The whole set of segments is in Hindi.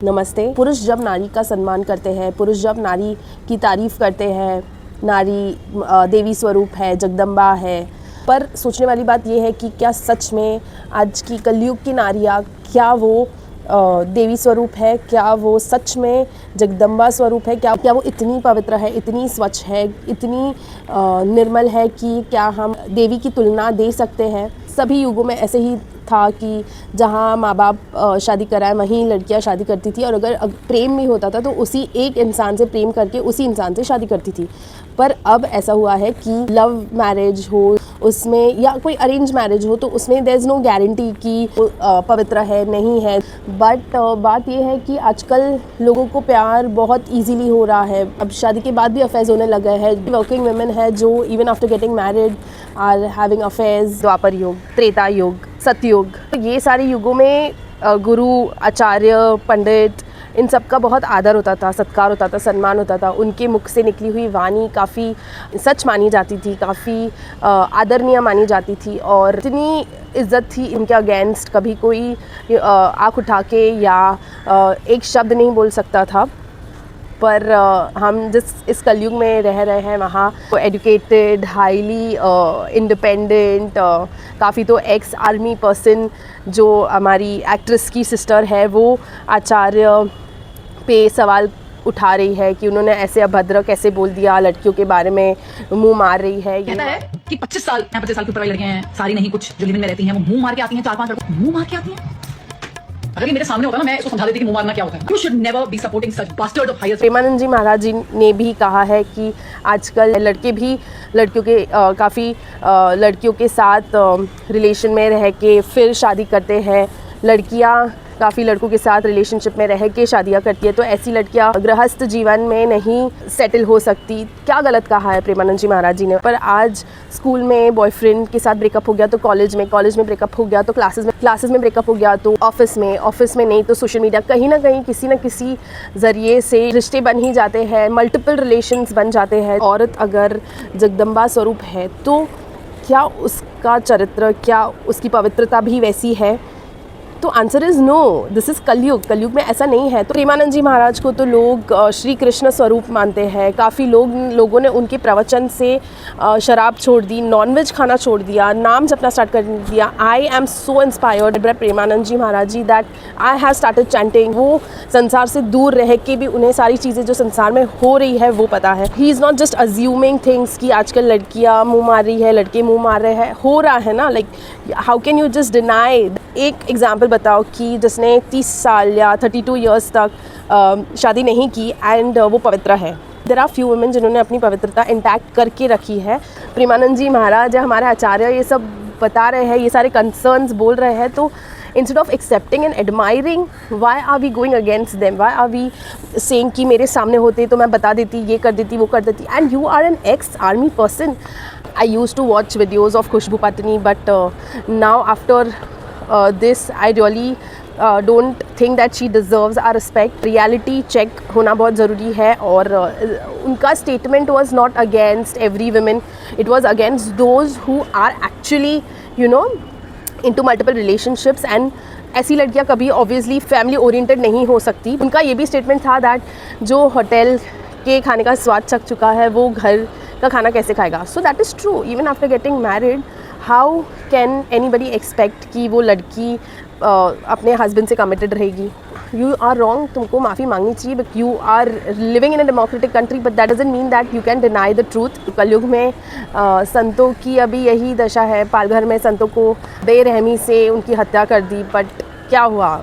नमस्ते। पुरुष जब नारी का सम्मान करते हैं, पुरुष जब नारी की तारीफ़ करते हैं, नारी देवी स्वरूप है, जगदम्बा है, पर सोचने वाली बात ये है कि क्या सच में आज की कलयुग की नारियाँ क्या वो देवी स्वरूप है, क्या वो सच में जगदम्बा स्वरूप है, क्या वो इतनी पवित्र है, इतनी स्वच्छ है, इतनी निर्मल है कि क्या हम देवी की तुलना दे सकते हैं। सभी युगों में ऐसे ही था कि जहाँ माँ बाप शादी कराए वहीं लड़कियाँ शादी करती थी, और अगर प्रेम भी होता था तो उसी एक इंसान से प्रेम करके उसी इंसान से शादी करती थी। पर अब ऐसा हुआ है कि लव मैरिज हो उसमें या कोई अरेंज मैरिज हो तो उसमें देयर इज़ नो गारंटी कि पवित्र है नहीं है। बट बात यह है कि आजकल लोगों को प्यार बहुत इजीली हो रहा है। अब शादी के बाद भी अफेयर्स होने लगे हैं। वर्किंग वुमेन है जो even after getting married are having affairs. Dwapar Yuga, Treta युग, सतयुग, तो ये सारे युगों में गुरु, आचार्य, पंडित, इन सब का बहुत आदर होता था, सत्कार होता था, सम्मान होता था। उनके मुख से निकली हुई वाणी काफ़ी सच मानी जाती थी, काफ़ी आदरणीय मानी जाती थी, और इतनी इज़्ज़त थी उनके अगेंस्ट कभी कोई आँख उठा के या एक शब्द नहीं बोल सकता था। पर हम जिस इस कलयुग में रह रहे हैं वहाँ एजुकेटेड, हाईली इंडिपेंडेंट, काफ़ी तो एक्स आर्मी पर्सन जो हमारी एक्ट्रेस की सिस्टर है वो आचार्य पे सवाल उठा रही है कि उन्होंने ऐसे अभद्र कैसे बोल दिया, लड़कियों के बारे में मुंह मार रही है। कहता है कि 25 साल के ऊपर वाली लड़कियां हैं, सारी नहीं, कुछ जो लिविंग में रहती हैं वो मुंह मार के आती हैं, 4-5 लड़कों मुंह मार के आती हैं। अगर ये मेरे सामने होता ना, मैं इसको समझा देती कि मुंह मारना क्या होता है। You should never be supporting such bastards of higher. Premanand ji Maharaj जी ने भी कहा है कि आजकल लड़के भी लड़कियों के काफ़ी लड़कियों के साथ रिलेशन में रह के फिर शादी करते हैं। लड़कियां काफ़ी लड़कों के साथ रिलेशनशिप में रह के शादियाँ करती है, तो ऐसी लड़कियां गृहस्थ जीवन में नहीं सेटल हो सकती। क्या गलत कहा है प्रेमानंद जी महाराज जी ने। पर आज स्कूल में बॉयफ्रेंड के साथ ब्रेकअप हो गया तो कॉलेज में ब्रेकअप हो गया तो क्लासेस में ब्रेकअप हो गया तो ऑफिस में नहीं तो सोशल मीडिया, कहीं ना कहीं किसी न किसी ज़रिए से रिश्ते बन ही जाते हैं, मल्टीपल रिलेशंस बन जाते हैं। औरत अगर जगदम्बा स्वरूप है तो क्या उसका चरित्र, क्या उसकी पवित्रता भी वैसी है? तो answer is no. This is Kalyug में ऐसा नहीं है। तो प्रेमानंद जी महाराज को तो लोग श्री कृष्ण स्वरूप मानते हैं। काफ़ी लोगों ने उनके प्रवचन से शराब छोड़ दी, नॉनवेज खाना छोड़ दिया, नाम जपना स्टार्ट कर दिया। I am so inspired by Premanand ji Maharaj ji that I have started chanting. वो संसार से दूर रह के भी उन्हें सारी चीज़ें जो संसार में हो रही है वो पता है। He is not just assuming things कि आजकल लड़कियाँ मुँह मार रही है, लड़के मुँह मार रहे हैं, हो रहा है ना। Like how can you just deny. एक एग्जाम्पल बताओ कि जिसने 30 साल या 32 ईयर्स तक शादी नहीं की एंड वो पवित्र है। देयर आर फ्यू वुमेन जिन्होंने अपनी पवित्रता इंटैक्ट करके रखी है। प्रेमानंद जी महाराज हमारे आचार्य ये सब बता रहे हैं, ये सारे कंसर्न्स बोल रहे हैं, तो instead of accepting and admiring, why are we going against them? Why are we saying कि मेरे सामने होते तो मैं बता देती, ये कर देती, वो कर देती। And you are an ex army person. I used to watch videos of Khushbu Patni, but now after this I really don't think that she deserves our respect. Reality check होना बहुत ज़रूरी है, और उनका statement was not against every woman, it was against those who are actually into multiple relationships, and ऐसी लड़कियाँ कभी obviously family oriented नहीं हो सकती। उनका ये भी statement था that जो होटल के खाने का स्वाद चख चुका है वो घर का खाना कैसे खाएगा। So that is true. Even after getting married how can anybody expect कि वो लड़की अपने हस्बैंड से कमिटेड रहेगी? You are wrong. तुमको माफ़ी मांगनी चाहिए। But you are living in a democratic country, but that doesn't mean that you can deny the truth. Kalyug में संतों की अभी यही दशा है। पालघर में संतों को बेरहमी से उनकी हत्या कर दी, बट क्या हुआ?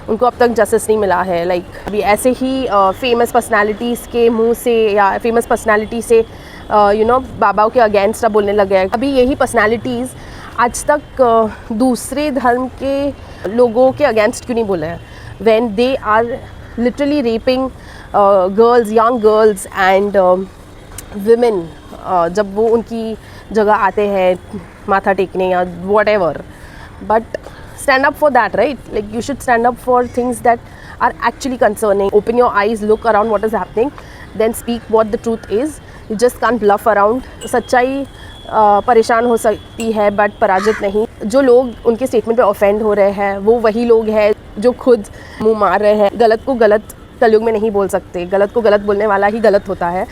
उनको अब तक जस्टिस नहीं मिला है। लाइक अभी ऐसे ही फेमस पर्सनालिटीज़ के मुंह से या फेमस पर्सनालिटी से बाबाओं के अगेंस्ट अब बोलने लगे हैं। अभी यही पर्सनालिटीज़ आज तक दूसरे धर्म के लोगों के अगेंस्ट क्यों नहीं बोले हैं? When they are literally raping girls, young girls and women, जब वो उनकी जगह आते हैं माथा टेकने या whatever. But stand up for that, right? Like you should stand up for things that are actually concerning. Open your eyes, look around what is happening, then speak what the truth is. You just can't bluff around. सच्चाई परेशान हो सकती है बट पराजित नहीं। जो लोग उनके स्टेटमेंट पे ऑफेंड हो रहे हैं वो वही लोग हैं जो खुद मुंह मार रहे हैं। गलत को गलत कलयुग में नहीं बोल सकते, गलत को गलत बोलने वाला ही गलत होता है।